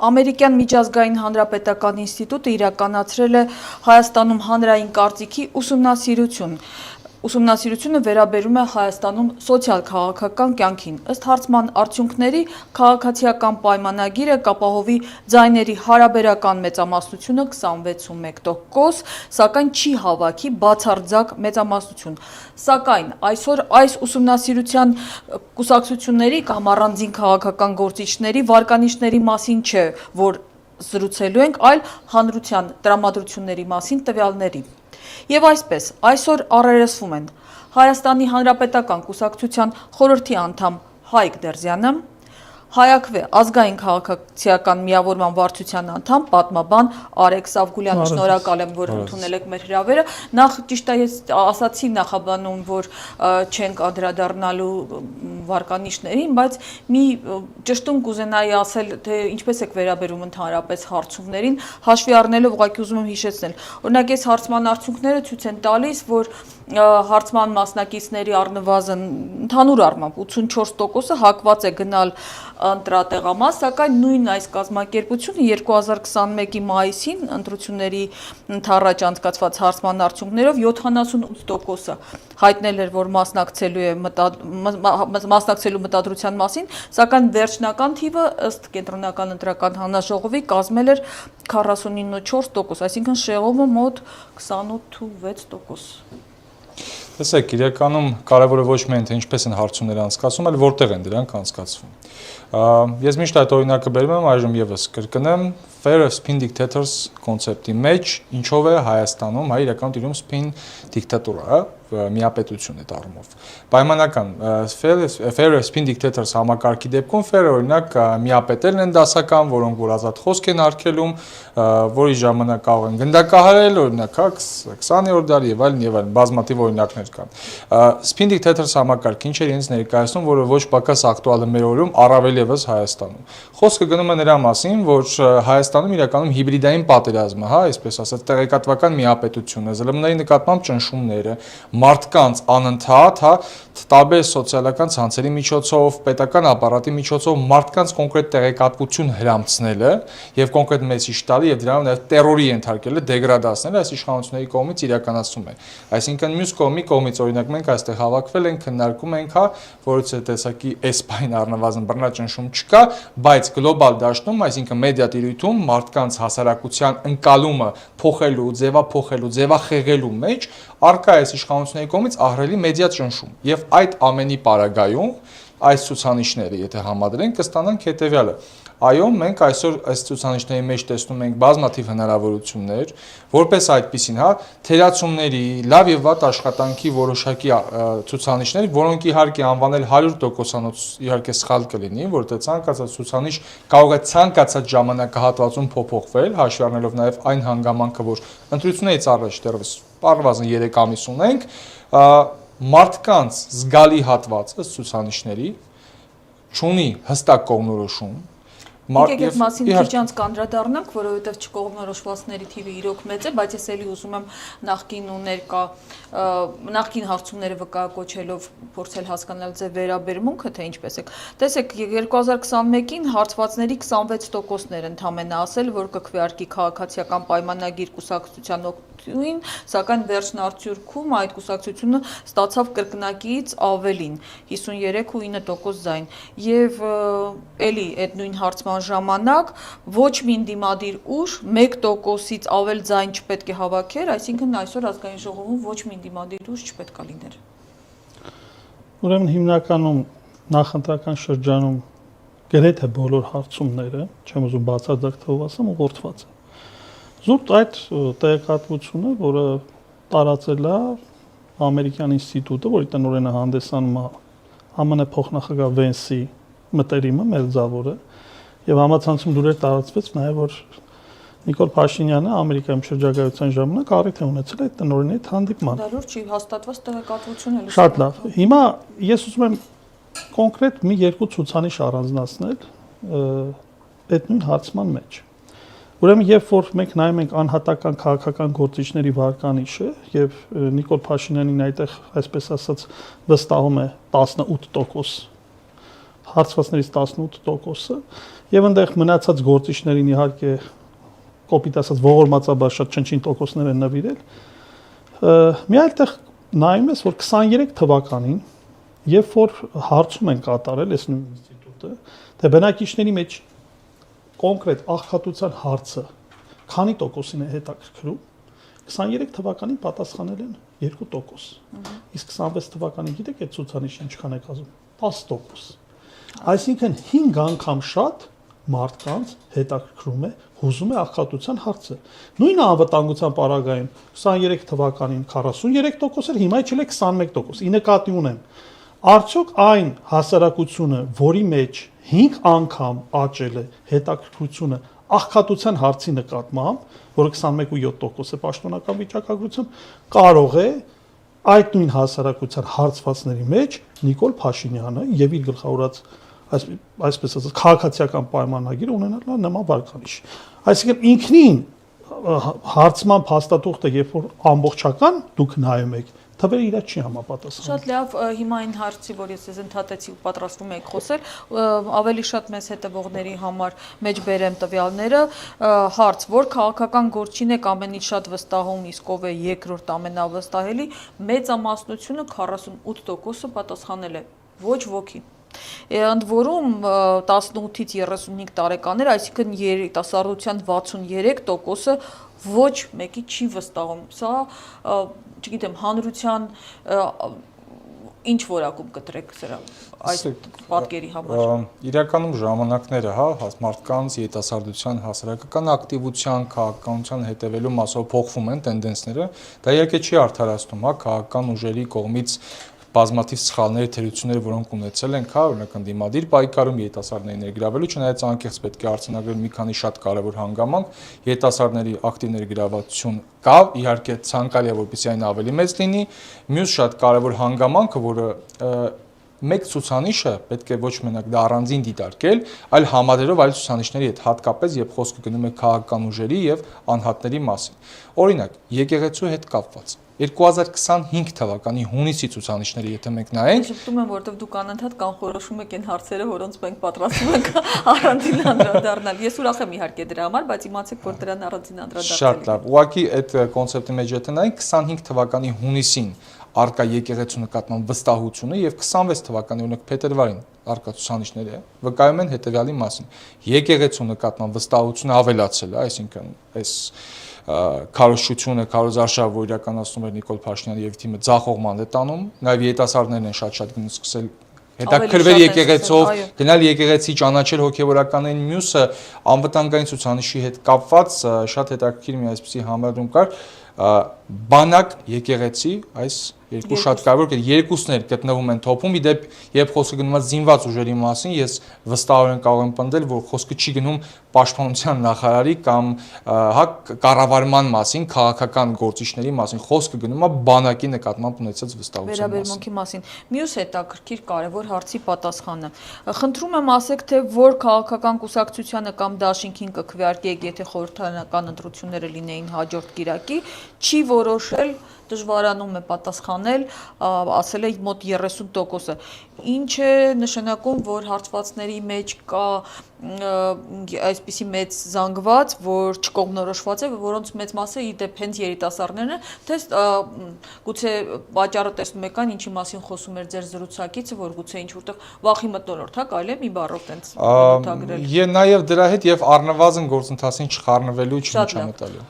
Ամերիկյան միջազգային հանրապետական ինստիտուտը իրականացրել է Հայաստանում հանրային կարծիքի ուսումնասիրություն։ Ուսումնասիրությունը վերաբերում է Հայաստանում սոցիալ-քաղաքական կյանքին։ Ըստ հարցման արդյունքների քաղաքացիական պայմանագիրը կապահովի ձայների հարաբերական մեծամասնությունը 26.1%, սակայն չի հավաքի բացարձակ մեծամասնություն։ Սակայն այսօր այս ուսումնասիրության կուսակցությունների կամ առանձին քաղաքական գործիչների վարկանիշների մասին չէ, որ զրուցելու ենք, այլ հանրության տրամադրությունների մասին տվյալների։ Եվ այսպես, այսօր առերեսվում են Հայաստանի Հանրապետական կուսակցության խորհրդի անդամ Հայկ Դերզյանը, Հայաքվե ազգային քաղաքացիական միավորման վարչության անդամ պատմաբան Արեգ Սավգուլյանը, շնորհակալ եմ, որ ընդունել եք մեր հրավերը։ Նախ ճիշտ է, ես ասացի նախաբանում, որ չենք անդրադառնալու վարկանիշներին, բայց մի ճշտում կուզենայի ասել, թե ինչպես եք վերաբերում ընդհանրապես հարցումներին, հաշվի առնելով ուղղակի ուզում եմ հիշեցնել։ Օրինակ, այս հարցման արդյունքները ցույց են տալիս, որ հարցման մասնակիցների առնվազն ընդհանուր առմամբ 84%-ը հակված է գնալ ընտրատեղամաս, սակայն նույն այս կազմակերպությունը 2021-ի մայիսին ընտրությունների ընդառաջ անցկացված հարցման արդյունքներով 78%-ը հայտնել էր, որ մասնակցելու մտադրության մասին, սակայն վերջնական թիվը ըստ կենտրոնական ընտրական հանձնաժողովի կազմել էր 49.4%, այսինքն շեղումը մոտ 28.6%։ Տեսեք, իրականում կարևորը ոչ միայն թե ինչպես են հարցումները անցկացվում, այլ որտեղ են դրանք անցկացվում։ Ես միշտ այդ օրինակը բերում եմ, այժմ եւս կրկնեմ, fair spin dictators կոնցեպտի մեջ ինչով է Հայաստանում իրականում տիրում spin դիկտատուրա, միապետություն այդ առումով։ Պայմանական fair spin dictators համակարգի դեպքում fair օրինակ միապետերն են դասական, որոնք որ ազատ խոսք են արգելում, որի ժամանակ կարող են գնդակահարել, օրինակ 20-րդ դարի եւ այլն բազմաթիվ օրինակներ կան։ Spin dictators համակարգը ինչ է իրենց ներկայացնում, որը ոչ պակաս ակտուալ է մեր օրերում, առավել եւս Հայաստանում։ Խոսքը գնում է նրա մասին, որ Հայաստանում իրականում հիբրիդային պատերազմը, այսպես ասած, տեղեկատվական միապետությունը, ԶԼՄ-ների նկատմամբ ճնշումները, մարդկանց անընդհատ, տարբեր սոցիալական ցանցերի միջոցով, պետական ապարատի միջոցով մարդկանց կոնկրետ տեղեկատվություն հրամցնելը եւ կոնկրետ մեսիջ տալը եւ դրանով նաեւ տերորի ենթարկելը, դեգրադացնելը այս իշխանությունների կողմից իրականացվում է։ Այսինքն մյուս կողմից օրինակ մենք այստեղ հավաքվել ենք, քննարկում ենք, որից է տեսակի էսպայն առնվազն բռնաճնշում չկա, բայց գլոբալ դաշտում, այսինքն մեդիա տիրույթում մարդկանց հասարակության ընկալումը փոխելու, ձևափոխելու, ձևախեղելու մեջ առկա է իշխանությունների կողմից ահռելի մեդիա ճնշում եւ այդ ամենի պարագայում այս ցուցանիշները, եթե համադրենք, կստանանք հետեւյալը։ Այո, մենք այսօր այս ցուցանիշների մեջ տեսնում ենք բազմաթիվ հնարավորություններ, որպես այդպիսին, թերացումների, լավ եւ վատ աշխատանքի որոշակի ցուցանիշներ, որոնք իհարկե անվանել 100%-անոց իհարկե սխալ կլինի, որտեղ ցանկացած ցուցանիշ կարող է ցանկացած ժամանակահատվածում փոփոխվել, հաշվի առնելով նաեւ այն հանգամանքը, որ ընտրություններից առաջ դեռևս առնվազն 3 ամիս ունենք, մարդկանց զգալի հատված ըստ ցուցանիշների չունի հստակ կողմնորոշում։ Եկեք այդ մասին քիչ անց կանդրադառնանք, որովհետև չկողմնորոշվածների թիվը իրոք մեծ է, բայց ես էլի ուզում եմ նախկին ու ներկա նախկին հարցումները վկայակոչելով փորձել հասկանալ ձեր վերաբերմունքը, թե ինչպես եք։ Տեսեք, 2021-ին հարցվածների 26%-ներ ընդամենը ասել, որ կքվեարկի քաղաքացիական պայմանագիր կուսակցության օգտին, սակայն վերջնարդյունքում այդ կուսակցությունը ստացավ կրկնակից ավելին 53.9% ձայն։ Եվ էլի այդ նույն հարցման ժամանակ ոչ մի ընդդիմադիր ուժ 1%-ից ավել ձայն չպետք է հավաքեր, այսինքն այսօր ազգային ժողովում ոչ մի ընդդիմադիր ուժ չպետք է լիներ։ Ուրեմն հիմնականում նախընտրական շրջանում գրեթե բոլոր հարցումները, չեմ ուզում բացարձակ թվով ասեմ, ուղղորդված են։ Զուտ այդ տեղեկատվությունը, որը տարածել է ամերիկյան ինստիտուտը, որի տնօրենը հանդեսանում է ԱՄՆ փոխնախագահ Վենսի մտերիմը, մերձավորը, եւ համացանցում լուրեր տարածվեց նաեւ, որ Նիկոլ Փաշինյանը Ամերիկայում շրջագայության ժամանակ առիթ է ունեցել այդ տնօրենի հետ հանդիպման։ Դա լուրջ չի, հաստատված տեղեկատվություն է։ Շատ լավ։ Հիմա ես ուզում եմ կոնկրետ մի երկու ցուցանիշ առանձնացնել այդ նույն հարցման մեջ։ Ուրեմն երբ որ մենք նայում ենք անհատական քաղաքական գործիչների վարկանիշը եւ Նիկոլ Փաշինյանին այդտեղ այսպես ասած վստահում է 18% հարցվածներից 18%-ը եւ այնտեղ մնացած գործիչներին իհարկե կոպիտ ասած ողորմածաբար շատ չնչին տոկոսներ են նվիրել։ Մի այլ տեղ նայում ես, որ 23 թվականին, երբ որ հարցում են կատարել այս նույն ինստիտուտը, թե բնակիչների մեջ կոնկրետ աղքատության հարցը քանի տոկոսին է հետաքրքրում, 23 թվականին պատասխանել են 2%։ Իսկ 26 թվականին գիտեք այդ ցուցանիշը ինչքան է կազմում 10%։ Այսինքն 5 անգամ շատ մարդկանց հետաքրքրում է, հուզում է աղքատության հարցը։ Նույնը անվտանգության պարագայում 23 թվականին 43% էր, հիմա իջել է 21%։ Ի նկատի ունեմ, արդյոք այն հասարակությունը, որի մեջ 5 անգամ աճել է հետաքրքրությունը աղքատության հարցի նկատմամբ, որը 21.7% է պաշտոնական վիճակագրությամբ, կարող է այդ նույն հասարակության հարցվածների մեջ Նիկոլ Փաշինյանը եւ իր գլխավորած այսպես ասած քաղաքացիական պայմանագիրը ունենալ նման վարկանիշ։ Այսինքն ինքնին հարցման փաստաթուղթը, երբ որ ամբողջական դուք նայում եք, թվերը իրար չի համապատասխանում։ Շատ լավ, հիմա այն հարցի, որ ես ընդհատեցի ու պատրաստվում եք խոսել, ավելի շատ մեծ հետևողների համար մեջ բերեմ տվյալները, հարց, որ քաղաքական գործին եք ամենից շատ վստահում, իսկ ով է երկրորդ ամենավստահելի, մեծամասնությունը 48%-ը պատասխանել է ոչ ոքի։ Ընդ որում 18-ից 35 տարեկաններ, այսինքն երիտասարդության 63%-ը ոչ մեկի չի վստահում։ Սա, չգիտեմ, հանրության ինչ որակում կտրեք սրա այս պատկերի համար։ Իրականում ժամանակները, մարդկանց երիտասարդության հասարակական ակտիվության, քաղաքականության հետևելու մասով փոխվում են տենդենսները, դա իհարկե չի արդարացնում, քաղաքական ուժերի կողմից բազմաթիվ սխալների թերությունները, որոնք ունեցել ենք, օրինակ ընդդիմադիր պայքարում երիտասարդների ներգրավելու, չնայած անկեղծ պետք է արձանագրել մի քանի շատ կարևոր հանգամանք, երիտասարդների ակտիվ ներգրավվածություն կա, իհարկե ցանկալի է, որպեսզի այն ավելի մեծ լինի, մյուս շատ կարևոր հանգամանքը, որը մեկ ցուցանիշը պետք է ոչ մենակ դա առանձին դիտարկել, այլ համադրելով այլ ցուցանիշների հետ, հատկապես երբ խոսքը գնում է քաղաքական ուժերի եւ անհատների մասին։ Օրինակ, եկեղեցու հետ կապված 2025 թվականի հունիսի ցուցանիշները, եթե մենք նայենք, Շփոթում եմ, որովհետև դուք անընդհատ կանխորոշում եք այն հարցերը, որոնց մենք պատրաստվում ենք առանձին անդրադառնալ։ Ես ուրախ եմ իհարկե դրա համար, բայց իմացեք, որ դրան առանձին անդրադարձել ենք։ Շատ լավ։ Ուղղակի այդ կոնցեպտի մեջ եթե նայենք 25 թվականի հունիսին արկա եկեղեցու նկատմամբ վստահությունը եւ 26 թվականի օրինակ փետրվարին արկա ցուցանիշները վկայում են հետեւյալի մասին։ Եկեղեցու նկատմամբ վստահությունը ավելացել է, այսինքն այս քարոզչությունը, քարոզարշավը, որ իրականացնում էր Նիկոլ Փաշինյանը եւ թիմը ձախողման է տանում, նաեւ երիտասարդներն են շատ գնում սկսել հետաքրքրվել եկեղեցով, գնալ եկեղեցի, ճանաչել հոգեվորականներին, մյուսը անվտանգային ցուցանիշի հետ կապված շատ հետաքրքիր մի այսպիսի համադրում կար, բանակ եկեղեցի, այս երկու շատ կարևոր է, երկուսն էլ գտնվում են թոփում, իդեպ երբ խոսքը գնում է զինված ուժերի մասին, ես վստահորեն կարող եմ պնդել, որ խոսքը չի գնում պաշտպանության նախարարի կամ կառավարման մասին, քաղաքական գործիչների մասին, խոսքը գնում է բանակի նկատմամբ ունեցած վստահության Վերաբերմունքի մասին։ Մյուս հետաքրքիր կարևոր հարցի պատասխանը։ Խնդրում եմ ասեք, թե որ քաղաքական կուսակցությանը կամ դաշինքին կքվեարկեք, եթե խորհրդարանական ընտրությունները լինեին հաջորդ կիրակի, չի որոշել դժվարանում է պատասխանել, ասել է մոտ 30%-ը։ Ինչ է նշանակում, որ հարցվածների մեջ կա այսպիսի մեծ զանգված, որ չկողմնորոշված է, որոնց մեծ մասը իդեպ հենց երիտասարդներն են, թե գուցե պատճառը տեսնում եք այն, ինչի մասին խոսում էր ձեր զրուցակիցը, որ գուցե ինչ-որտեղ վախի մթնոլորտ, կարելի է մի բառով տենց բնութագրել։ Եվ նաև դրա հետ եւ առնվազն գործընթացին չխառնվելու չմիջամտելու։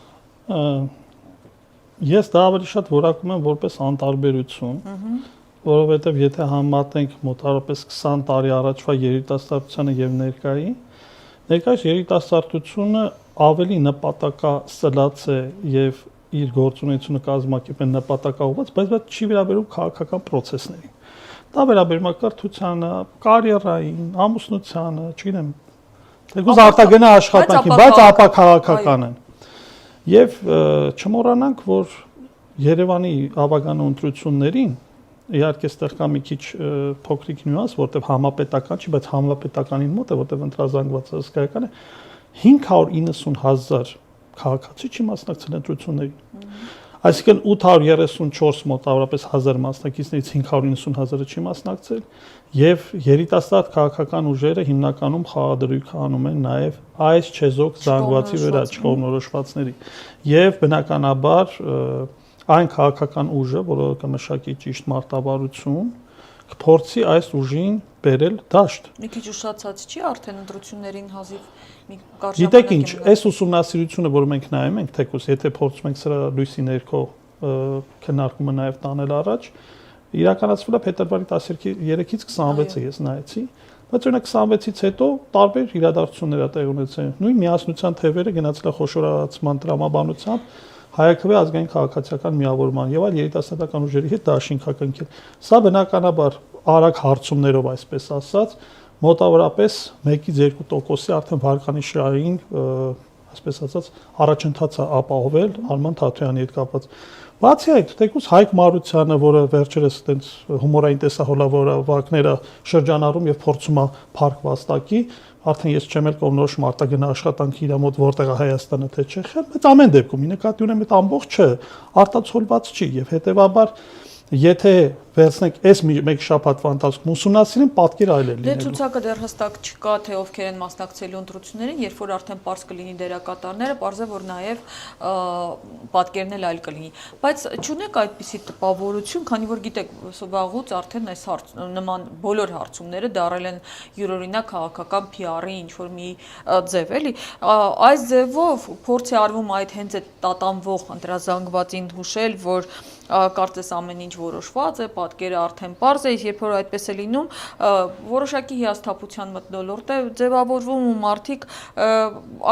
Ես դա ավելի շատ որակում եմ որպես անտարբերություն, որովհետև եթե համատենք մոտավորապես 20 տարի առաջվա երիտասարդությանը եւ ներկայիս երիտասարդությունը ավելի նպատակասլաց է եւ իր գործունեությունը կազմակերպել նպատակաուղղված, բայց չի վերաբերում քաղաքական process-ներին։ Դա վերաբերում է կրթությանը, կարիերային, ամուսնությանը, չգիտեմ, թեկուզ արտագնա աշխատանքին, բայց ապա քաղաքական են։ Եվ չմոռանանք, որ Երևանի ավագանո ընտրություններին իհարկե ստեղ կա մի քիչ փոքրիկ նյուանս, որտեղ համապետական չի, բայց համապետականին մոտ է, որտեղ ընտրազանգվածը հսկայական է, 590,000 քաղաքացի չի մասնակցել ընտրություններին։ Այսինքն 834 մոտավորապես 1000 մասնակիցներից 590,000-ը չի մասնակցել եւ երիտասարդ քաղաքական ուժերը հիմնականում խաղադրույք անում են նաեւ այս չեզոք զանգվածի վրա չկողմնորոշվածների եւ բնականաբար այն քաղաքական ուժը, որը կմշակի ճիշտ մարտավարություն, կփորձի այս ուժին բերել դաշտ։ Մի քիչ ուշացած չի արդեն ընտրություններին հազիվ մի կարճ Գիտեք ինչ, այս ուսումնասիրությունը, որը մենք նայում ենք, թեկուզ եթե փորձում ենք սրա լույսի ներքո քննարկումը նաև տանել առաջ, իրականացվել է փետրվարի 13-ից 26-ը ես նայեցի, բայց օրինակ 26-ից հետո տարբեր իրադարձություններ ա տեղի ունեցել։ Նույն միասնության թևերը գնացել է խոշորացման տրամաբանությամբ հայաքվե ազգային քաղաքացիական միավորման եւ այլ երիտասարդական ուժերի հետ դաշինք ակնքել։ Սա բնականաբար արագ հարցումներով այսպես ասած մոտավորապես 1-ից 2%-ի արդեն վարկանիշային, այսպես ասած, առաջընթաց է ապահովել Արման Թաթոյանի հետ կապված։ Բացի այդ, թեկուզ Հայկ Մարությանը, որը վերջերս այդպես հումորային տեսահոլովակները շրջանառում եւ փորձում է փառք վաստակի, արդեն ես չեմ էլ կողմնորոշում արտագնա աշխատանքի իր մոտ որտեղ է Հայաստանը թե Չեխիան, բայց ամեն դեպքում ի նկատի ունեմ այդ ամբողջ չէ, արտացոլված չի եւ հետեւաբար եթե վերցնենք այս մեկ շաբաթվա ընթացքում ուսումնասիրեն, պատկեր այլ է լինելու։ Դե ցուցակը դեռ հստակ չկա, թե ովքեր են մասնակցելու ընտրություններին, երբ որ արդեն པարզ կլինի դերակատարները, པարզ է որ նաև պատկերն էլ այլ կլինի։ Բայց չունեք այդպիսի տպավորություն, քանի որ գիտեք, վաղուց արդեն այս նման բոլոր հարցումները դարել են յուրօրինակ քաղաքական PR-ի ինչ որ մի ձև, էլի։ Այս ձևով փորձ է արվում այդ հենց այդ տատանվող ընտրազանգվածին հուշել, որ կարծես ամեն ինչ որոշված է, պատկերը արդեն པարզ է, երբ որ այդպես է լինում, որոշակի հիասթափության մթնոլորտ է ձևավորվում ու մարդիկ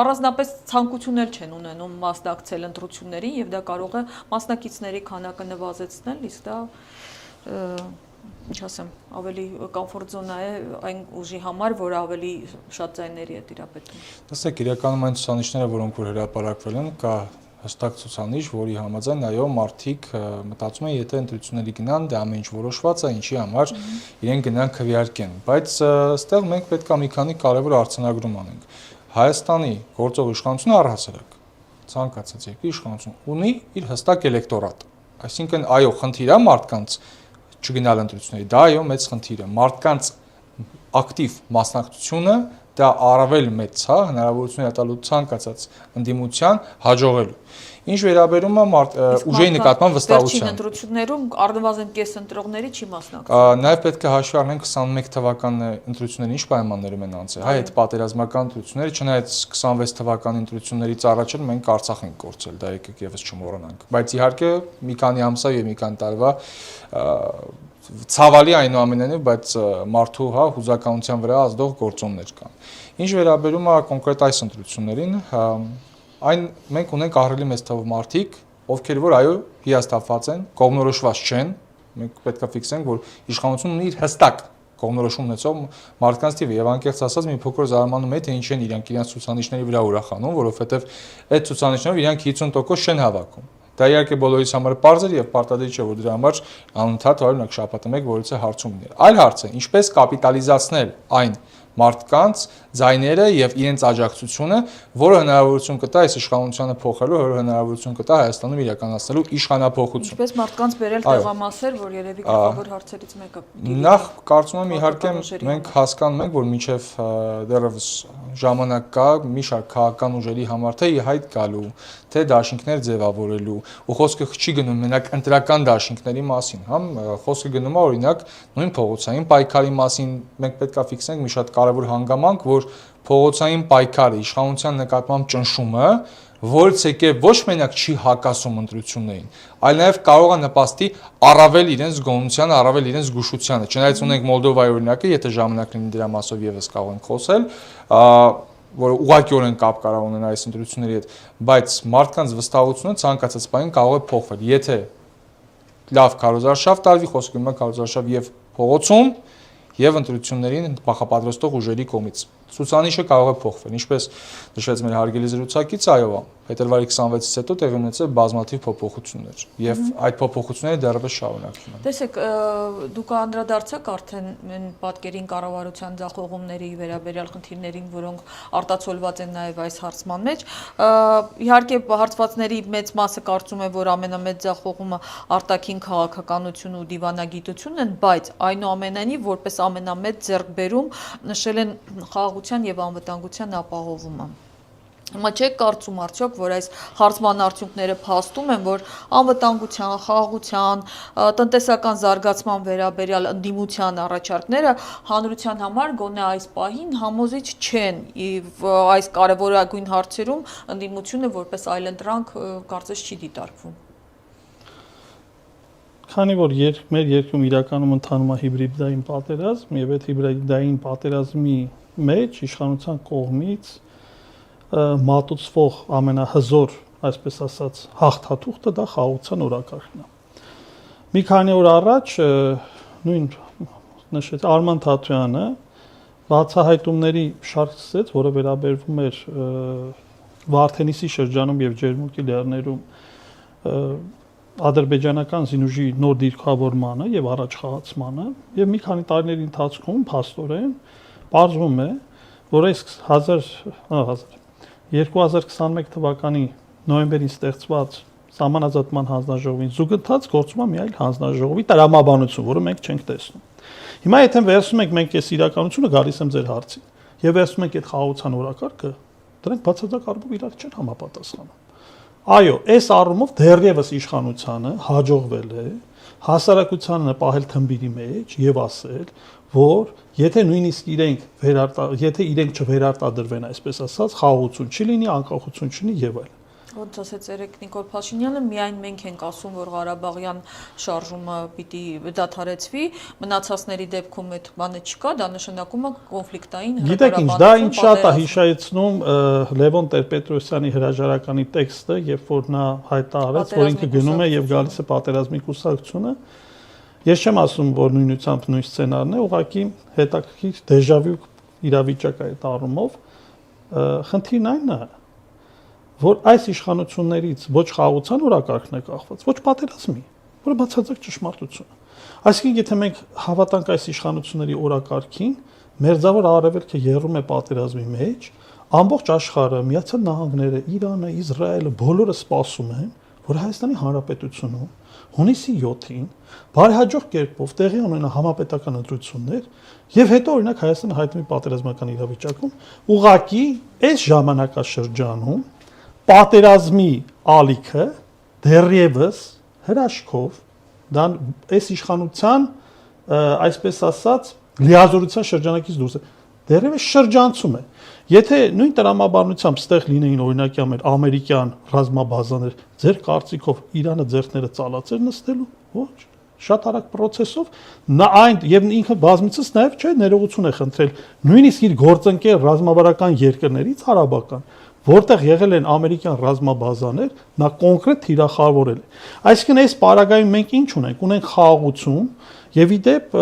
առանձնապես ցանկություն էլ չեն ունենում մասնակցել ընտրություններին եւ դա կարող է մասնակիցների քանակը նվազեցնել, իսկ դա ինչ ասեմ, ավելի կոմֆորտ զոնա է այն ուժի համար, որ ավելի շատ ձայների է տիրապետում։ Տեսեք, իրականում այն ցուցանիշները, որոնք որ հրապարակվել են, կա հստակ ցուցանիշ, որի համաձայն այո մարդիկ մտածում են, եթե ընտրությունների գնան, դա ամեն ինչ որոշված է, ինչի համար իրենք գնան քվեարկեն, բայց այստեղ մենք պետք է մի քանի կարևոր արձանագրում անենք։ Հայաստանի գործող իշխանությունը առհասարակ ցանկացած երկրի իշխանություն ունի իր հստակ էլեկտորատ, այսինքն այո, խնդիր է մարդկանց չգնալ ընտրությունների, դա այո մեծ խնդիր է, մարդկանց ակտիվ մասնակցությունը դա առավել մեծ է հնարավորություն է տալու ցանկացած ընդդիմության հաջողելու։ Ինչ վերաբերում է ուժերի նկատմամբ վստահության։ Վերջին ընտրություններում առնվազն կես ընտրողների չի մասնակցել։ Նաև պետք է հաշվի առնենք 21 թվականի ընտրությունները ինչ պայմաններում են անցել։ Հայ այդ պատերազմական ընտրությունները, չնայած 26 թվականի ընտրություններից առաջ էլ մենք Արցախ ենք կորցրել, դա եկեք եւս չմոռանանք։ Բայց իհարկե մի քանի ամսա եւ մի քանի տարվա ցավալի այնուամենայնիվ, բայց մարդու հուզականության վրա ազդող գործոններ կան։ Ինչ վերաբերում է կոնկրետ այս ընտրություններին, այն մենք ունենք ահռելի մեծ թվով մարդիկ, ովքեր որ այո հիասթափված են, կողմնորոշված չեն, մենք պետք է ֆիքսենք, որ իշխանությունն ունի իր հստակ կողմնորոշում ունեցող մարդկանց թիվը եւ անկեղծ ասած մի փոքր զարմանում է թե ինչ են իրանք իրենց ցուցանիշների վրա ուրախանում, որովհետեւ այդ ցուցանիշներով իրանք 50% չեն հավաքում։ Դա իհարկե բոլորիս համար պարզ է եւ պարտադիր չէ որ դրա համար անընդհատ օրինակ շաբաթը մեկ որից է հարցում լինել։ Այլ հարց է ինչպես կապիտալիզացնել այն մարդկանց ձայները եւ իրենց աջակցությունը, որը հնարավորություն կտա այս իշխանությանը փոխելու, որը հնարավորություն կտա Հայաստանում իրականացնելու իշխանափոխություն։ Ինչպես մարդկանց բերել տեղամասեր, որ երևի գլխավոր հարցերից մեկը։ Նախ կարծում եմ իհարկե մենք հասկանում ենք, որ մինչեւ դեռևս ժամանակ կա մի շարք քաղաքական ուժերի համար թե իհայտ գալու, թե դաշինքներ ձևավորելու, ու խոսքը չի գնում մենակ ընտրական դաշինքների մասին, համ խոսքը գնում է օրինակ նույն փողոցային պայքարի մասին, մենք պետք է ֆիքսենք մի շատ կարևոր հանգամանք, որ փողոցային պայքարը, իշխանության նկատմամբ ճնշումը, որից եկե ոչ մենակ չի հակասում ընտրություններին, այլ նաև կարող է նպաստի առավել իրենց զգոնության, առավել իրենց զգուշությանը։ Չնայած ունենք Մոլդովայի օրինակը, եթե ժամանակ լինի դրա մասով եւս կարող ենք խոսել, որը ուղղակիորեն կապ կարող ունենա այս ընտրությունների հետ, բայց մարդկանց վստահությունը ցանկացած բան կարող է փոխվել, եթե լավ քարոզարշավ տարվի, խոսքը գնում է քարոզարշավ եւ փողոցում եւ ընտրություններին նախապատրաստող ուժերի կողմից։ Ցուցանիշը կարող է փոխվել, ինչպես նշեց մեր հարգելի զրուցակիցը, այո, փետրվարի 26-ից հետո տեղի ունեցել բազմաթիվ փոփոխություններ, եւ այդ փոփոխությունները դեռևս շարունակվում են։ Տեսեք, դուք անդրադարձաք արդեն պատկերին կառավարության ձախողումների վերաբերյալ խնդիրներին, որոնք արտացոլված են նաև այս հարցման մեջ։ Իհարկե, հարցվածների մեծ մասը կարծում է, որ ամենամեծ ձախողումը արտաքին քաղաքականություն ու դիվանագիտությունն են, բայց այնուամենայնիվ որպես ամենամեծ ձեռքբերում նշել են խաղաղության եւ անվտանգության ապահովումը։ Հիմա չեք կարծում արդյոք, որ այս հարցման արդյունքները փաստում են, որ անվտանգության, խաղաղության, տնտեսական զարգացման վերաբերյալ ընդդիմության առաջարկները հանրության համար գոնե այս պահին համոզիչ չեն, այս կարևորագույն հարցերում ընդդիմությունը որպես այլընտրանք կարծես չի դիտարկվում։ Քանի որ մեր երկրում իրականում ընթանում է հիբրիդային պատերազմ, եւ այդ հիբրիդային պատերազմի մեջ իշխանության կողմից մատուցվող ամենահզոր, այսպես ասած, հաղթաթուղթը դա խաղաղության օրակարգն է։ Մի քանի օր առաջ նույն նշեց Արման Թաթյանը բացահայտումների շարք սկսեց, որը վերաբերվում էր Վարդենիսի շրջանում եւ Ջերմուկի լեռներում ադրբեջանական զինուժի նոր դիրքավորմանը եւ առաջխաղացմանը եւ մի քանի տարիների ընթացքում փաստորեն պարզվում է, որ այս 2021 թվականի նոյեմբերին ստեղծված Սահմանազատման հանձնաժողովին զուգընթաց գործում է մի այլ հանձնաժողովի տրամաբանություն, որը մենք չենք տեսնում։ Հիմա եթե վերցնում ենք մենք այս իրականությունը, գալիս եմ ձեր հարցին, եւ վերցնում ենք այդ խաղաղության օրակարգը, դրանք բացարձակ առումով իրար չեն համապատասխանում։ Այո, այս առումով դեռևս իշխանությանը հաջողվել է հասարակությանը պահել թմբիրի մեջ եւ ասել, որ եթե նույնիսկ իրենք չվերարտադրվեն, այսպես ասած, խաղաղություն չի լինի, անկախություն չլինի եւ այլն։ Ոնց ասեց Երեք Նիկոլ Փաշինյանը, միայն մենք ենք ասում, որ Ղարաբաղյան շարժումը պիտի դադարեցվի, մնացածների դեպքում այդ բանը չկա, դա նշանակում է կոնֆլիկտային Գիտեք ինչ, դա ինչ շատ է հիշեցնում Լևոն Տեր-Պետրոսյանի հրաժարականի տեքստը, երբ որ նա հայտարարեց, որ ինքը գնում է եւ գալիս է պատերազմի կուսակցությունը։ Ես չեմ ասում, որ նույնությամբ նույն սցենարն է, ուղղակի հետաքրքիր դեժավյու իրավիճակ է այդ առումով։ Խնդիրն այն է, որ այս իշխանություններից ոչ խաղաղության օրակարգն է կախված, ոչ պատերազմի, որը բացարձակ ճշմարտություն է։ Այսինքն, եթե մենք հավատանք այս իշխանությունների օրակարգին, մերձավոր արևելքը եռում է պատերազմի մեջ, ամբողջ աշխարհը, Միացյալ Նահանգները, Իրանը, Իսրայելը բոլորը սպասում են, որ Հայաստանի Հանրապետությունում հունիսի 7-ին բարեհաջող կերպով տեղի ունենա համապետական ընտրություններ եւ հետո օրինակ Հայաստանը հայտնվի պատերազմական իրավիճակում, ուղղակի այս ժամանակաշրջանում պատերազմի ալիքը դեռևս հրաշքով դա այս իշխանության այսպես ասած լիազորության շրջանակից դուրս է դեռևս շրջանցում է եթե նույն տրամաբանությամբ ստեղ լինեին օրինակի համար ամերիկյան ռազմաբազաներ ձեր կարծիքով Իրանը ձեռքները ծալացեր նստելու ոչ շատ արագ process-ով նա այն եւ ինքը բազմիցս նաեւ չէ ներողություն է խնդրել նույնիսկ իր գործընկեր ռազմավարական երկրներից արաբական որտեղ եղել են ամերիկյան ռազմաբազաներ, նա կոնկրետ թիրախավորել է։ Այսինքն այս պարագայում մենք ինչ ունենք խաղաղություն եւ ի դեպ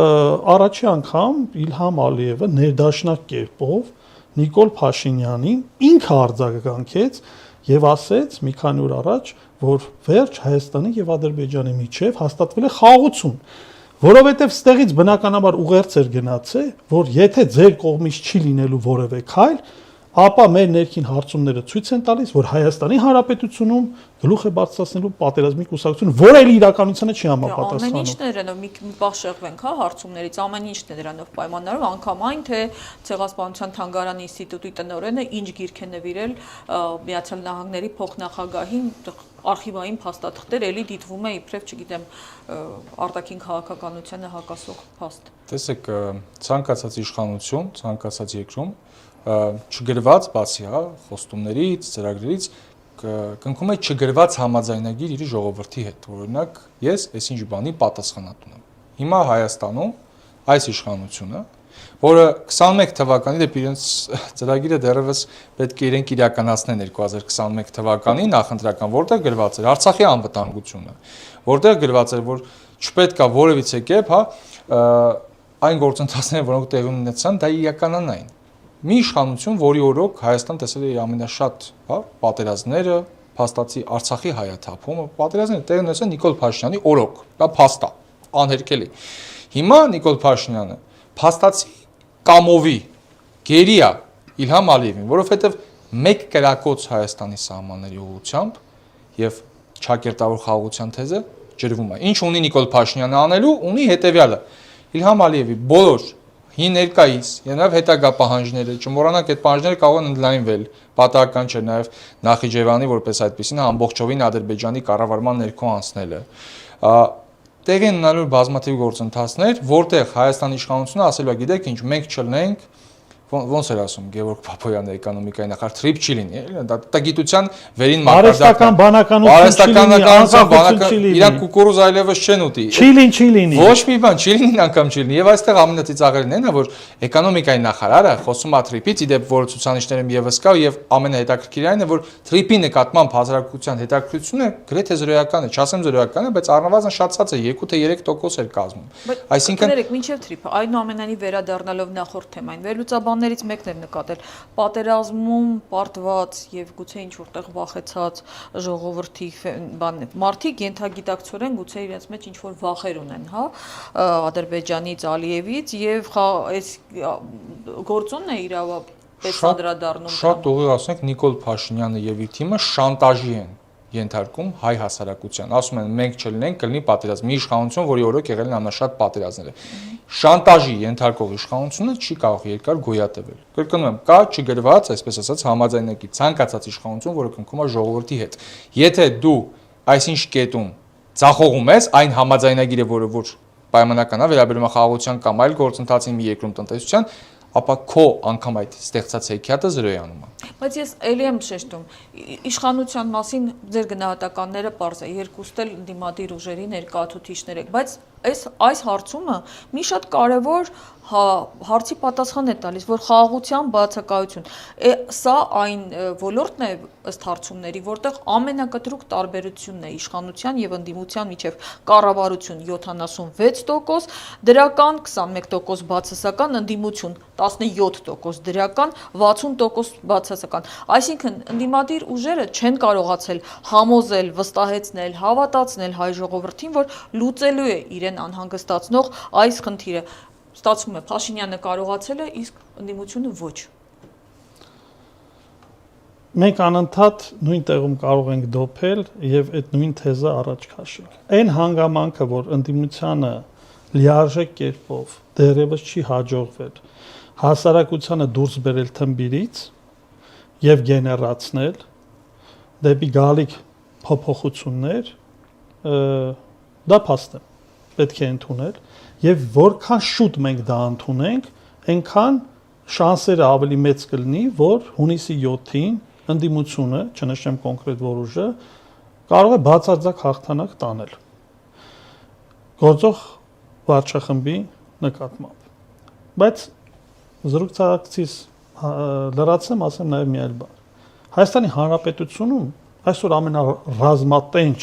առաջի անգամ Իլհամ Ալիևը ներդաշնակ կերպով Նիկոլ Փաշինյանին ինքը արձագանքեց եւ ասեց մի քանի օր առաջ, որ վերջ Հայաստանի եւ Ադրբեջանի միջեւ հաստատվել է խաղաղություն, որովհետեւ ստեղից բնականաբար ուղերձ էր գնացել, որ եթե ձեր կողմից չի լինելու որևէ քայլ ապա մեր ներքին հարցումները ցույց են տալիս, որ Հայաստանի Հանրապետությունում գլուխ է բարձրացնելու պատերազմի կուսակցությունը, որը իլիրականությանը չի համապատասխանում։ Ամեն ինչն է դրանով մի պահ շեղվենք, հա, հարցումներից, ամեն ինչն է դրանով պայմաններով, անգամ այն, թե Ցեղասպանության թանգարանի ինստիտուտի տնօրենը ինչ գիրք է նվիրել Միացյալ Նահանգների փոխնախագահին արխիվային փաստաթղթեր էլի դիտվում է իբրև, չգիտեմ, արտաքին քաղաքականությանը հակասող փաստ։ Տեսեք, ցանկացած իշխանություն, ցանկացած երկրում չգրված բացի հա խոստումներից, ծրագրերից կնքում է չգրված համաձայնագիր իր ժողովրդի հետ, օրինակ ես այսինչ բանի պատասխանատուն եմ։ Հիմա Հայաստանում այս իշխանությունը, որը 21 թվականի դեպի իրենց ծրագիրը դեռևս պետք է իրենք իրականացնեն 2021 թվականի նախընտրական, որտեղ գրված էր Արցախի անվտանգությունը, որտեղ գրված էր, որ չպետք է որևիցե կերպ, հա, այն գործընթացները, որոնք տեղի ունեցան, դա իրականանային։ մի իշխանություն, որի օրոք Հայաստան տեսել է իր ամենաշատ, հա, պատերազմները, փաստացի Արցախի հայաթափումը, պատերազմները տեղի ունեցել Նիկոլ Փաշինյանի օրոք, դա փաստ է, անհերքելի։ Հիմա Նիկոլ Փաշինյանը փաստացի կամովի գերի է Իլհամ Ալիևին, որովհետև մեկ կրակոց Հայաստանի սահմանների ուղղությամբ եւ ճակերտավոր խաղաղության թեզը ջրվում է։ Ինչ ունի Նիկոլ Փաշինյանը անելու, ունի հետեւյալը։ Իլհամ Ալիևի բոլոր հին ներկայիս եւ նաեւ հետագա պահանջները, չմոռանանք այդ պահանջները կարող են ընդլայնվել, պատահական չէ նաեւ Նախիջևանի որպես այդպեսին ամբողջովին Ադրբեջանի կառավարման ներքո անցնելը։ Տեղի են ունենալու բազմաթիվ գործընթացներ, որտեղ Հայաստանի իշխանությունը ասելու է, գիտեք ինչ, մենք չլնենք, ոնց էր ասում Գևորգ Փափոյանը էկոնոմիկայի նախարար, թրիփ չի լինի, էլի, դա գիտության վերին մակարդակն բանականություն, իրանք կուկուրուզ այլևս չեն ուտի։ Չի լինի։ Ոչ մի բան չի լինի, անգամ չի լինի։ Եվ այստեղ ամենածիծաղելին այն է, որ էկոնոմիկայի նախարարը խոսում է թրիփից, իդեպ որը ցուցանիշներում եւս կա, եւ ամենահետաքրքիրն այն է, որ թրիփի նկատմամբ հասարակության հետաքրքրությունը գրեթե զրոյական է, չասեմ զրոյական է, բայց առնվազն շատացած է 2 թե 3% էր կազմում։ Այսինքն ներեք, մինչև թրիփը, այնուամենայնիվ վերադառնալով նախորդ թեմային, վերլուծաբաններից մեկն էր նկատել, պատերազմում պարտված եւ գուցե ինչ որտեղ վախեցած ժողովրդի մարդիկ ենթագիտակցորեն գուցե իրենց մեջ ինչ որ վախեր ունեն, հա, Ադրբեջանից, Ալիևից եւ այս գործոնն է իրավապես անդրադառնում։ Շատ ուղիղ ասենք Նիկոլ Փաշինյանը եւ իր թիմը շանտաժի են ենթարկում հայ հասարակության։ Ասում են մենք չլինենք, կլինի պատերազմ։ Մի իշխանություն, որի օրոք եղել են ամենաշատ պատերազմները։ Շանտաժի ենթարկող իշխանությունը չի կարող երկար գոյատևել։ Կրկնում եմ, կա չգրված, այսպես ասած, համաձայնագիր ցանկացած իշխանություն, որը կնքում է ժողովրդի հետ։ Եթե դու այսինչ կետում ցախողում ես այն համաձայնագիրը, որը որ պայմանական է վերաբերում է խաղաղության կամ այլ գործընթացին մի երկրում տնտեսության, ապա քո անգամ այդ ստեղծած հեքիաթը զրոյանում է։ Բայց ես ելի եմ շեշտում, իշխանության մասին ձեր գնահատականները պարզ է, երկուստ էլ դիմադիր ուժերի ներկայացուցիչներ եք, բայց այս հարցումը մի շատ կարևոր հարցի պատասխան է տալիս, որ խաղաղության բացակայություն։ Սա այն ոլորտն է ըստ հարցումների, որտեղ ամենակտրուկ տարբերությունն է իշխանության եւ ընդդիմության միջև կառավարություն 76%, դրական 21% բացասական, ընդդիմություն 17% դրական, 60% բացասական։ Այսինքն ընդդիմադիր ուժերը չեն կարողացել համոզել, վստահեցնել, հավատացնել հայ ժողովրդին, որ լուծելու է իրեն անհանգստացնող այս խնդիրը։ Ստացվում է Փաշինյանը կարողացել է, իսկ ընդդիմությունը ոչ։ Մենք անընդհատ նույն տեղում կարող ենք դոփել եւ այդ նույն թեզը առաջ քաշել։ Այն հանգամանքը, որ ընդդիմությանը լիարժեք կերպով դեռևս չի հաջողվել հասարակությանը դուրս բերել թմբիրից եւ գեներացնել դեպի գալիք փոփոխություններ, դա փաստ է, պետք է ընդունել եւ որքան շուտ մենք դա ընդունենք, այնքան շանսերը ավելի մեծ կլինի, որ հունիսի 7-ին ընդդիմությունը, չնշեմ կոնկրետ որ ուժը, կարող է բացարձակ հաղթանակ տանել գործող վարչախմբի նկատմամբ։ Բայց զրուցակցից լրացեմ, ասեմ նաև մի այլ բան։ Հայաստանի Հանրապետությունում այսօր ամենառազմատենչ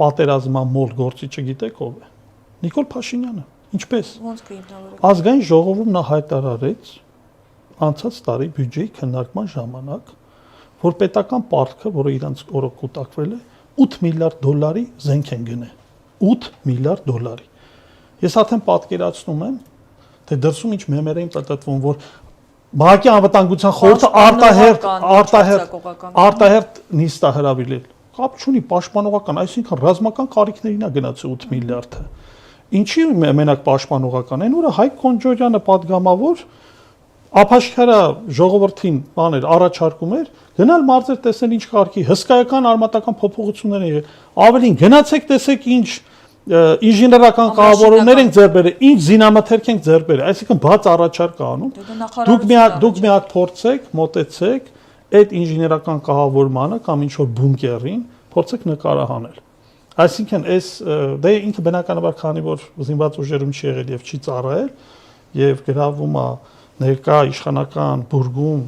պատերազմամոլ գործիչը գիտեք ով է։ Նիկոլ Փաշինյանը։ Ինչպես։ Ոնց կհիմնավորեք։ Ազգային ժողովում նա հայտարարեց անցած տարի բյուջեի քննարկման ժամանակ, որ պետական պարտքը, որը իրանց օրոք կուտակվել է, $8 միլիարդ զենք են գնել։ $8 միլիարդ։ Ես արդեն պատկերացնում եմ, թե դրսում ինչ մեմեր էին պատտվում, որ Բահակի անվտանգության խորհուրդը արտահերտ նիստ է հրավիրել։ Կապ չունի պաշտպանողական, այսինքն ռազմական կարիքներին է գնացել 8 միլիարդը։ Ինչի մենակ պաշտպանողական, այն որը Հայկ Քոնջորյանը падգամավոր ափաշկարա ժողովրդին բաներ առաջարկում էր, գնալ մարզեր տեսնել ինչ կարգի հսկայական արմատական փոփոխություններ են եղել։ Ավելին գնացեք տեսեք ինչ ինժեներական կառավարումներ են ձեռք բերել, ինչ զինամթերք են ձեռք բերել, այսինքն բաց առաջարկ անում։ Դուք մի հատ փորձեք, մոտեցեք այդ ինժեներական կառավարմանը կամ ինչ որ բունկերին, փորձեք նկարահանել։ Այսինքն այս դե ինքը բնականաբար քանի որ զինված ուժերում չի եղել եւ չի ծառայել եւ գրավում է ներկա իշխանական բուրգում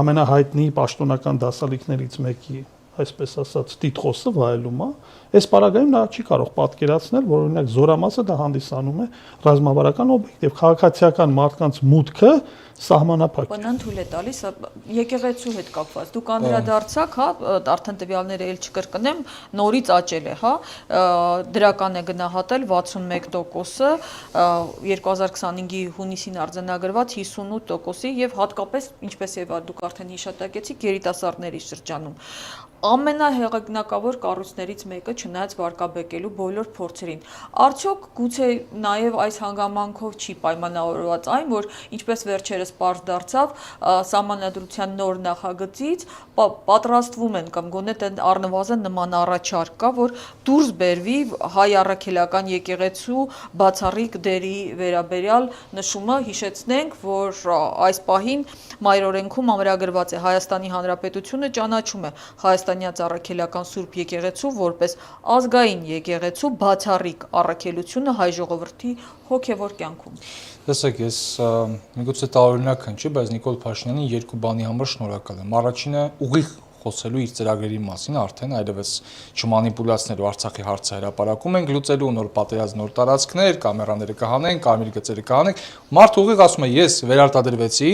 ամենահայտնի պաշտոնական դասալիքներից մեկի այսպես ասած, տիտղոսը վայելում է, այս պարագայում նա չի կարող պատկերացնել, որ օրինակ զորամասը դա հանդիսանում է ռազմավարական օբյեկտ եւ քաղաքացիական մարդկանց մուտքը սահմանափակ։ Բնան թույլ է տալիս եկեղեցու հետ կապված։ Դուք անդրադարձաք, հա, արդեն տվյալները ել չկրկնեմ, նորից աճել է, հա, դրական է գնահատել 61%-ը, 2025-ի հունիսին արձանագրված 58%-ի եւ հատկապես, ինչպես եւ դուք արդեն հիշատակեցիք, երիտասարդների շրջանում։ Ամենահեղինակավոր կառույցներից մեկը չնայած վարկաբեկելու բոլոր փորձերին։ Արդյոք գուցե նաև այս հանգամանքով չի պայմանավորված այն, որ ինչպես վերջերս պարզ դարձավ, սահմանադրության նոր նախագծից պատրաստվում են կամ գոնե առնվազն նման առաջարկ կա, որ դուրս բերվի հայ առաքելական եկեղեցու բացառիկ դերի վերաբերյալ նշումը, հիշեցնենք, որ այս պահին մայրօրենքում ամրագրված է Հայաստանի Հանրապետությունը ճանաչում է Հայաստանյան առաքելական Սուրբ եկեղեցու որպես ազգային եկեղեցու բացառիկ առաքելությունը հայ ժողովրդի հոգևոր կյանքում։ Տեսեք, ես միգուցե տարօրինակ հնչի, բայց Նիկոլ Փաշինյանին երկու բանի համար շնորհակալ եմ։ Առաջինը ուղիղ խոսելու իր ծրագրերի մասին, արդեն այլևս չմանիպուլացնելու Արցախի հարցը հրապարակում ենք, լուծելու նոր պատերազմ, նոր տարածքներ, կամերաները կհանենք, կարմիր գծերը կհանենք։ Մարդ ուղիղ ասում է, ես վերարտադրվեցի,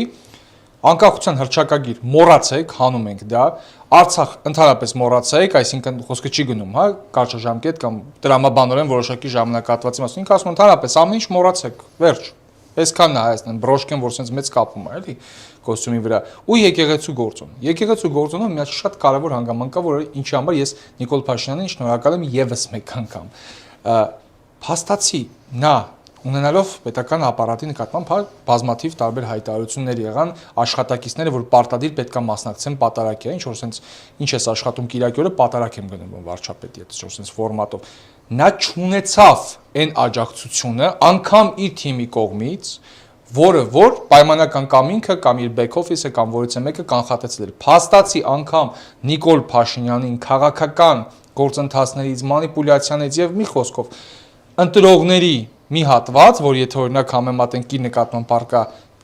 անկախության հռչակագիր մոռացեք, հանում ենք դա, Արցախ ընդհանրապես մոռացեք, այսինքն խոսքը չի գնում, հա, կարճաժամկետ կամ տրամաբանորեն որոշակի ժամանակահատվածի մասին, ինքը ասում է ընդհանրապես ամեն ինչ մոռացեք, վերջ։ Այսքանն է Հայաստան, բրոշկեն, որ sense մեծ կապում է, էլի, կոստյումի վրա։ Ու եկեղեցու գործոն։ Եկեղեցու գործոնը մի հատ շատ կարևոր հանգամանք կա, որը ինչի համար ես Նիկոլ Փաշինյանին շնորհակալ եմ եւս մեկ անգամ։ Փաստացի նա ունենալով պետական ապարատի նկատմամբ բազմաթիվ տարբեր հայտարարություններ եղան, աշխատակիցները, որ պարտադիր պետքա մասնակցեն պատարակի, ինչ որ sense ինչ ես աշխատում Կիրակի օրը պատարակ եմ գնում վարչապետի հետ, ինչ որ sense ֆորմատով։ Նա չունեցավ այն աջակցությունը անգամ իր թիմի կողմից, որը որ պայմանական կամ ինքը կամ իր back office-ը կամ որից մեկը կանխատեսել։ Փաստացի անգամ Նիկոլ Փաշինյանին քաղաքական գործընթացներից, մանիպուլյացիաներից եւ մի խոսքով ընտրողների մի հատված, որ եթե օրինակ համեմատենք իր նկատմամբ արկա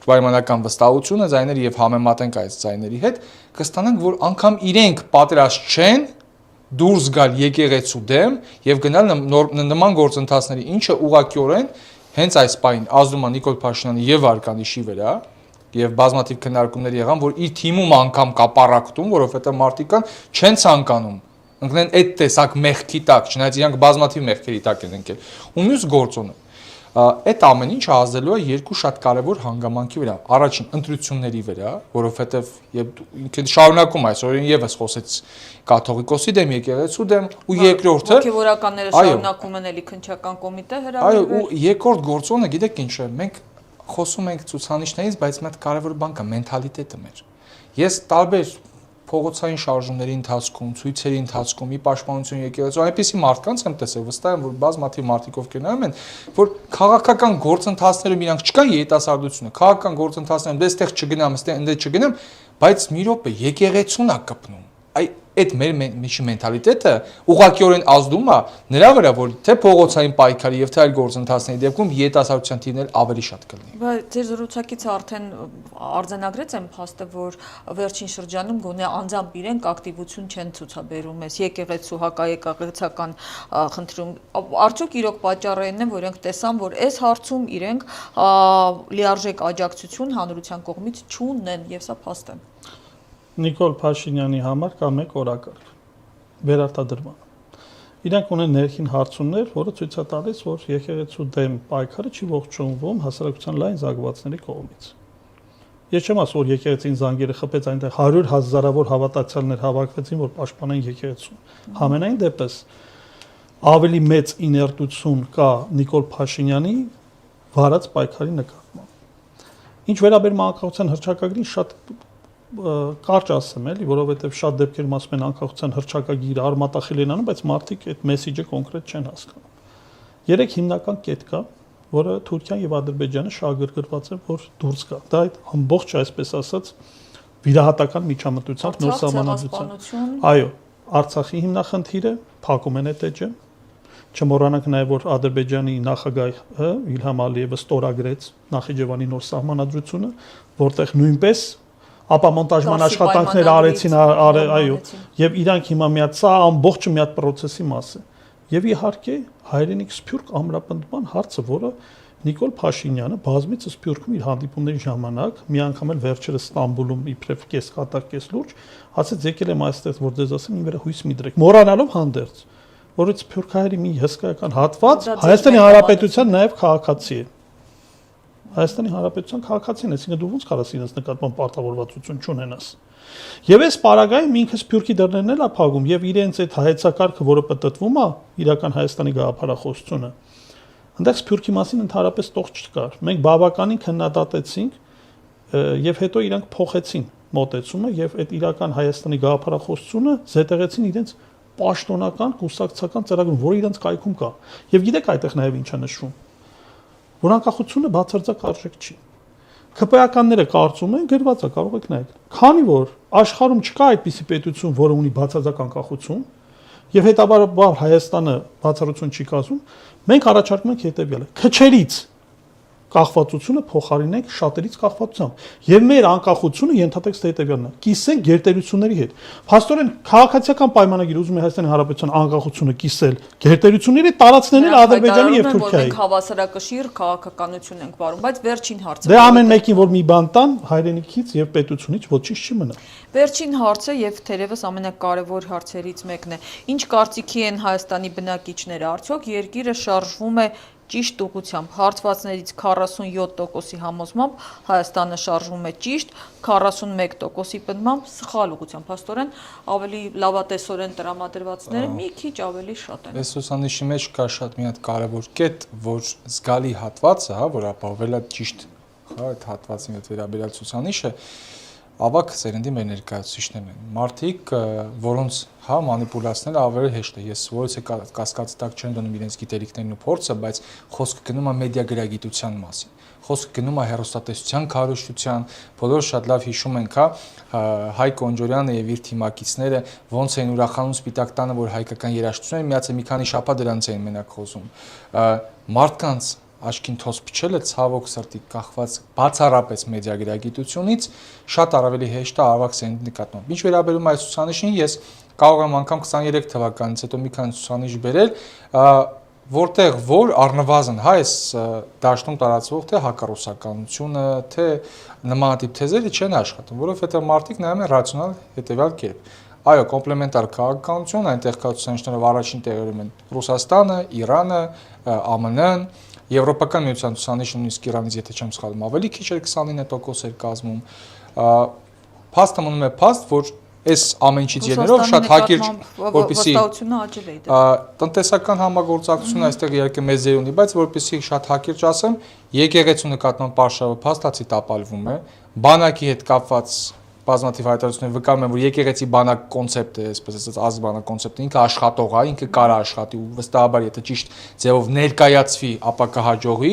պայմանական վստահությունը, ձայները եւ համեմատենք այս ձայների հետ, կստանանք, որ անգամ իրենք պատրաստ չեն դուրս գալ եկեղեցու դեմ եւ գնալ նման գործընթացների, ինչը ուղղակիորեն հենց այս պահին ազդում է Նիկոլ Փաշինյանի եւ Արկանիշի վրա եւ բազմաթիվ քննարկումներ եղան, որ իր թիմում անգամ կա պարակտում, որովհետեւ մարդիկան չեն ցանկանում ընկնեն այդ տեսակ մեղքի տակ, չնայած իրանք բազմաթիվ մեղքերի տակ են ընկել։ Ու մյուս գործոնը այդ ամեն ինչը ազդելու է երկու շատ կարևոր հանգամանքի վրա։ Առաջին ընտրությունների վրա, որովհետև ինքը շարունակում այսօրին եւս խոսեց կաթողիկոսի դեմ, եկեղեցու դեմ, ու երկրորդը հոգեվորականները շարունակում են էլի քննչական կոմիտե հրավիրվել։ Այո, ու երկրորդ գործոնը, գիտեք ինչ է, մենք խոսում ենք ցուցանիշներից, բայց մի հատ կարևոր բան կա՝ մենթալիտետը մեր։ Ես տարբեր փողոցային շարժումների ընթացքում, ցույցերի ընթացքում, ի պաշտպանություն եկեղեցու այնպիսի մարդկանց եմ տեսել, վստահ եմ, որ բազմաթիվ մարդիկ ովքեր նայում են, որ քաղաքական գործընթացներում իրանք չկան երիտասարդությունը, քաղաքական գործընթացներում դե այստեղ չգնամ, այստեղ չգնամ, բայց մի րոպե եկեղեցուն է կպնում։ Այդ մեր միջի մենթալիտետը ուղղակիորեն ազդում է նրա վրա, որ թե փողոցային պայքարի եւ թե այլ գործընթացների դեպքում երիտասարդության թիվն ավելի շատ կլինի։ Բայց ձեր զրուցակիցը արդեն արձանագրեց այն փաստը, որ վերջին շրջանում գոնե անձամբ իրենք ակտիվություն չեն ցուցաբերում այս եկեղեցու հակաեկեղեցական խնդրում։ Արդյոք իրոք պատճառը այն է, որ իրենք տեսան, որ այս հարցում իրենք լիարժեք աջակցություն հանրության կողմից չունեն եւ սա փաստ է։ Նիկոլ Փաշինյանի համար կա մեկ օրակարգ վերարտադրման։ Իրանք ունեն ներքին հարցումներ, որը ցույց է տալիս, որ եկեղեցու դեմ պայքարը չի ողջունվում հասարակության լայն զանգվածների կողմից։ Ես չեմ ասում, որ եկեղեցին զանգերը խփեց, այնտեղ 100,000-ավոր հավատացյալներ հավաքվեցին, որ պաշտպանեն եկեղեցուն։ Համենայն դեպս ավելի մեծ իներտություն կա Նիկոլ Փաշինյանի վարած պայքարի նկատմամբ։ Ինչ վերաբերում է անկախության հռչակագրին, շատ կարճ ասեմ էլի, որովհետև շատ դեպքերում ասում են անկախության հռչակագիրը արմատախիլ են անում, բայց մարդիկ այդ մեսեջը կոնկրետ չեն հասկանում։ Երեք հիմնական կետ կա, որը Թուրքիան եւ Ադրբեջանը շահագրգռված են, որ դուրս գա։ Դա այդ ամբողջ, այսպես ասած, վիրահատական միջամտությամբ նոր սահմանադրության։ Այո, Արցախի հիմնախնդիրը փակում են այդ էջը։ Չմոռանանք նաև, որ Ադրբեջանի նախագահը Իլհամ Ալիևը ստորագրեց Նախիջևանի նոր սահմանադրությունը, որտեղ նույնպես ապա մոնտաժման Դասի աշխատանքներ արեցին, այո, եւ իրանք հիմա միած սա ամբողջը մի հատ process-ի մաս է։ Եվ իհարկե հայրենիք սփյուռք ամրապնդման հարցը, որը Նիկոլ Փաշինյանը բազմիցս Սփյուռքում իր հանդիպումների ժամանակ մի անգամ էլ վերջերս Ստամբուլում իբրև կես կատակ կես լուրջ ասեց եկել եմ այստեղ որ ձեզ ասեմ իմ վրա հույս մի դրեք մոռանալով հանդերձ որից սփյուռքահայերի մի հսկայական հատված Հայաստանի Հանրապետության նաև քաղաքացի է Հայաստանի Հանրապետության քաղաքացին է այսինքն դու ոնց կարաս իրենց նկատմամբ պարտավորվածություն չունենաս Եվ այս պարագայում ինքը Սփյուռքի դռներն էլ է փակում եւ իրենց այդ հայեցակարգը որը պատտվում է իրական Հայաստանի գաղափարախոսությունը Այնտեղ Սփյուռքի մասին ընդհանրապես տող չկար։ Մենք բավականին քննադատեցինք եւ հետո իրանք փոխեցին մոտեցումը եւ այդ իրական Հայաստանի գաղափարախոսությունը զետեղեցին իրենց պաշտոնական կուսակցական ծրագրում, որը իրենց կայքում կա։ Եվ գիտեք այդտեղ նաեւ ինչ է նշվում։ Որ անկախությունը բացարձակ արժեք չի։ ԿՊԱ-ականները կարծում են գրված է, կարող եք նայել։ Քանի որ աշխարհում չկա այդպիսի պետություն, որը ունի բացարձակ անկախություն, եւ հետաբար Հայաստանը բացառություն չի կազմում, մենք առաջարկում ենք հետեւյալը. քչերից կախվածությունը փոխարինենք շատերից կախվածությամբ եւ մեր անկախությունը ենթադրենք հետեւյալն է կիսենք գերտերությունների հետ փաստորեն քաղաքացիական պայմանագիր ուզում է Հայաստանի Հանրապետության անկախությունը կիսել գերտերությունների տարածքներն Ադրբեջանի եւ Թուրքիայի մենք հավասարակշիռ քաղաքականություն ենք վարում բայց վերջին հարցը դե ամեն մեկին որ մի բան տան հայրենիքից եւ պետությունից ոչինչ չի մնա Վերջին հարցը եւ թերևս ամենակարևոր հարցերից մեկն է ինչ կարծիքի են Հայաստանի բնակիչները արդյոք երկիրը շարժվում է Ճիշտ ուղղությամբ հարցվածներից 47%-ի համոզմամբ Հայաստանը շարժվում է ճիշտ, 41%-ի պնդմամբ սխալ ուղղությամբ։ Փաստորեն ավելի լավատեսորեն տրամադրվածները մի քիչ ավելի շատ են։ Այս ուսանիշի մեջ կա շատ մի հատ կարևոր կետ, որ զգալի հատվածը, հա, որ ապահովել է ճիշտ, հա, այդ հատվածին հետ վերաբերյալ ուսանիշը ավակ սերնդի մեր ներկայացուցիչներն են։ Մարդիկ, որոնց հա մանիպուլացնելը ավելի հեշտ է։ Ես որից է կասկածի տակ չեմ դնում իրենց գիտելիքներն ու փորձը, բայց խոսքը գնում է մեդիա գրագիտության մասին։ Խոսքը գնում է հեռուստատեսության քարոզչության, բոլորը շատ լավ հիշում ենք, հա, Հայկ Օնջորյանը եւ իր թիմակիցները ոնց էին ուրախանում Սպիտակ տանը, որ հայկական երաժշտությունը միացել մի քանի շաբաթ դրանց էին մենակ խոսում։ Մարդկանց Աշկին թոս փչելը ցավոք սրտի կախված բացառապես մեդիա գրագիտությունից շատ ավելի հեշտ է ավակ սերնդի նկատմամբ։ Ինչ վերաբերում այս ուսանիշին, ես կարող եմ անգամ 23 թվականից հետո մի քանի ուսանիշ բերել, որտեղ որ առնվազն հա այս դաշտում տարածվող թե հակառուսականությունը, թե նմանատիպ թեզերը չեն աշխատում, որովհետև մարդիկ նայում են ռացիոնալ հետևյալ կերպ։ Այո, կոմպլեմենտար քաղաքականություն, այնտեղ կա ուսանիշներով առաջին տեղերում են Ռուսաստանը, Իրանը, ԱՄՆ-ն Եվրոպական միության ուսանիշը նույնիսկ Իրանից եթե չեմ սխալվում ավելի քիչ էր 29% էր կազմում փաստը մնում է փաստ որ այս ամեն ինչից ելնելով շատ հակիրճ որպեսի տնտեսական համագործակցությունը այստեղ իհարկե մեծ ձեր ունի բայց որպեսի շատ հակիրճ ասեմ եկեղեցու նկատմամբ պարշավը փաստացի տապալվում է բանակի հետ կապված բազմաթիվ հայտարարություններ վկայում են որ եկեղեցի բանակ կոնցեպտը, այսպես ասած, ազգաբանակ կոնցեպտը ինքը աշխատող է, ինքը կարա աշխատի ու վստահաբար եթե ճիշտ ձևով ներկայացվի, ապա կհաջողի։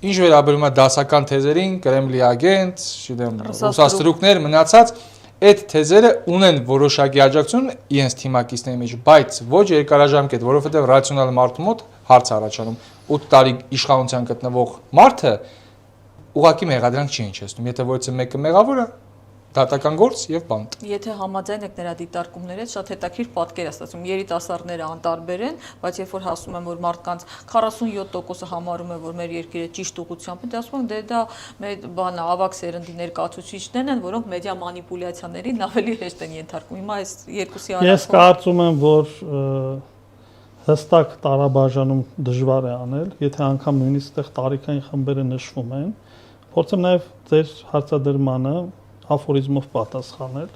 Ինչ վերաբերում է դասական թեզերին, Կրեմլի ագենտ, չգիտեմ, ռուսաստրուկներ մնացած, այդ թեզերը ունեն որոշակի աջակցություն իրենց թիմակիցների մեջ, բայց ոչ երկարաժամկետ, որովհետև ռացիոնալ մարդու մոտ հարց առաջանում 8 տարի իշխանության գտնվող մարդը ուղղակի մեղադրանք չի հնչեցնում, եթե որից մեկը մեղավոր է, դատական գործ եւ բանտ։ Եթե համաձայն եք նրա դիտարկումներից, շատ հետաքրքիր պատկեր է ստացվում։ Երիտասարդները անտարբեր են, բայց երբ որ հասնում են, որ մարդկանց 47%-ը համարում է, որ մեր երկիրը ճիշտ ուղղությամբ է, ասում են, դե դա մեր բանը ավակ սերնդի ներկայացուցիչներն են, որոնք մեդիա մանիպուլյացիաներին ավելի հեշտ են ենթարկվում։ Հիմա այս երկուսի արածը Ես կարծում եմ, որ հստակ տարաբաժանում դժվար է անել, եթե անգամ նույնիսկ այդտեղ տարիքային խմբերը նշվում են, փորձեմ նաև ձեր հարցադրմանը աֆորիզմով պատասխանել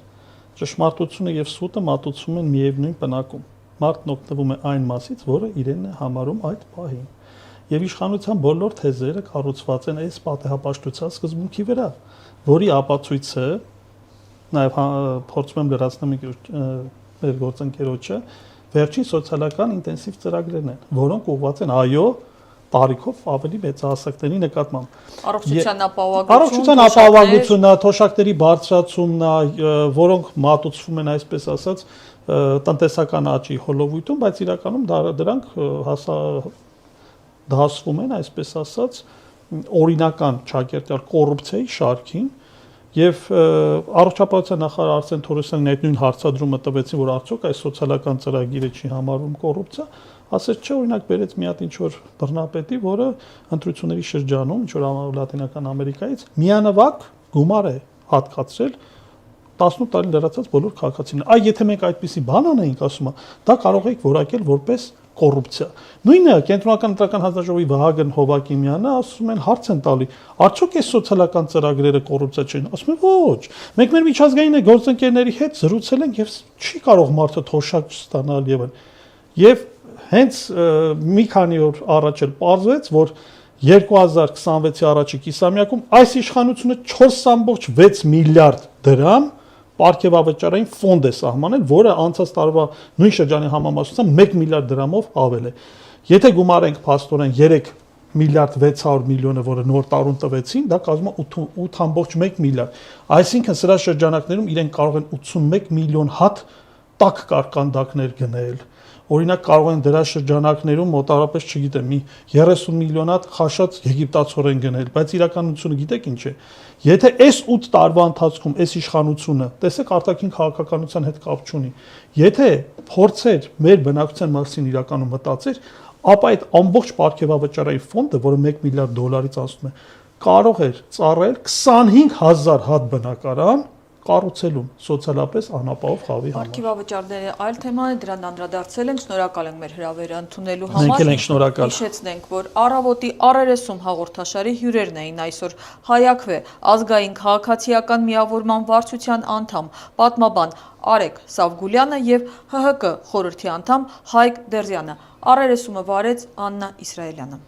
ճշմարտությունը եւ սուտը մատուցվում են միևնույն պնակում մարդն օգտվում է այն մասից որը իրենն է համարում այդ պահին եւ իշխանության բոլոր թեզերը կառուցված են այս պատեհապաշտության սկզբունքի վրա որի ապացույցը նաև փորձում եմ լրացնել մեր գործընկերոջը վերջին սոցիալական ինտենսիվ ծրագրերն են որոնք ուղղված են այո տարիքով ավելի մեծահասակների նկատմամբ առողջության ապահովությունը, թոշակների բարձրացումն է, որոնք մատուցվում են այսպես ասած տնտեսական աճի հոլովույթում, բայց իրականում դրանք դասվում են այսպես ասած օրինական ճակերտյալ կոռուպցիայի շարքին Եվ առողջապահության նախարար Արսեն Թորոսյանն այդ նույն հարցադրումը տվեցին, որ արդյոք այս սոցիալական ծրագիրը չի համարվում կոռուպցիա, ասեց չէ, օրինակ բերեց մի հատ ինչ որ բռնապետի, որը ընտրությունների շրջանում, ինչ որ Լատինական Ամերիկայից միանվագ գումար է հատկացրել 18 տարի լրացած բոլոր քաղաքացիներին։ Այ եթե մենք այդպիսի բան անեինք, ասում եմ, դա կարող եք որակել որպես կոռուպցիա։ Նույնը կենտրոնական ընտրական հանձնաժողովի Վահագն Հովակիմյանը ասում են հարց են տալի, արդյոք այս սոցիալական ծրագրերը կոռուպցիա չեն։ Ասում են ոչ։ Մենք մեր միջազգային գործընկերների հետ զրուցել ենք եւ չի կարող մարդը թոշակ ստանալ եւ եւ հենց մի քանի օր առաջ էլ պարզվեց, որ 2026-ի առաջի կիսամյակում այս իշխանությունը 4.6 միլիարդ դրամ պարգևավճարային ֆոնդ է սահմանել, որը անցած տարվա նույն շրջանի համամասությամբ 1 միլիարդ դրամով ավել է։ Եթե գումարենք փաստորեն 3 միլիարդ 600 միլիոնը, որը նոր տարուն տվեցին, դա կազմում է 8.1 միլիարդ։ Այսինքն սրա շրջանակներում իրենք կարող են 81 միլիոն հատ տաք կարկանդակներ գնել։ Օրինակ կարող են դրա շրջանակներում մոտավորապես, չգիտեմ, մի 30 միլիոն հատ խաշած եգիպտացորեն գնել, բայց իրականությունը գիտեք ինչ է։ Եթե այս 8 տարվա ընթացքում այս իշխանությունը, տեսեք արտաքին քաղաքականության հետ կապ չունի, եթե փորձեր մեր բնակության մասին իրականում մտածեր, ապա այդ ամբողջ պարգևավճարային ֆոնդը, որը 1 միլիարդ դոլարից ասում է, կարող էր ծառայել 25000 հատ բնակարան կառուցելուն սոցիալապես անապահով խավի համար։ Պարգևավճարների այլ թեման է, դրան անդրադարձել ենք, շնորհակալ ենք մեր հրավերը ընդունելու Մենք համար։ էլ ենք շնորհակալ։ Հիշեցնենք, որ Առավոտի առերեսում հաղորդաշարի հյուրերն էին այսօր Հայաքվե ազգային քաղաքացիական միավորման վարչության անդամ, պատմաբան Արեգ Սավգուլյանը եւ ՀՀԿ խորհրդի անդամ Հայկ Դերզյանը։ Առերեսումը վարեց Աննա Իսրայելյանը։